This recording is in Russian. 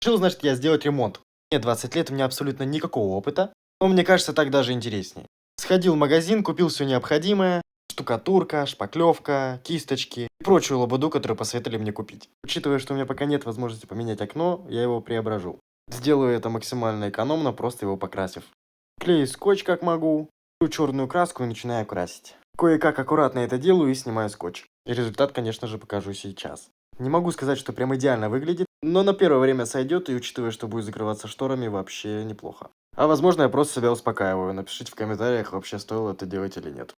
Решил, значит, я сделать ремонт. Мне 20 лет, у меня абсолютно никакого опыта, но мне кажется, так даже интереснее. Сходил в магазин, купил все необходимое: штукатурка, шпаклевка, кисточки и прочую лабуду, которую посоветовали мне купить. Учитывая, что у меня пока нет возможности поменять окно, я его преображу. Сделаю это максимально экономно, просто его покрасив. Клею скотч как могу, беру черную краску и начинаю красить. Кое-как аккуратно это делаю и снимаю скотч. И результат, конечно же, покажу сейчас. Не могу сказать, что прям идеально выглядит, но на первое время сойдет, и учитывая, что будет закрываться шторами, вообще неплохо. А возможно, я просто себя успокаиваю. Напишите в комментариях, вообще стоило это делать или нет.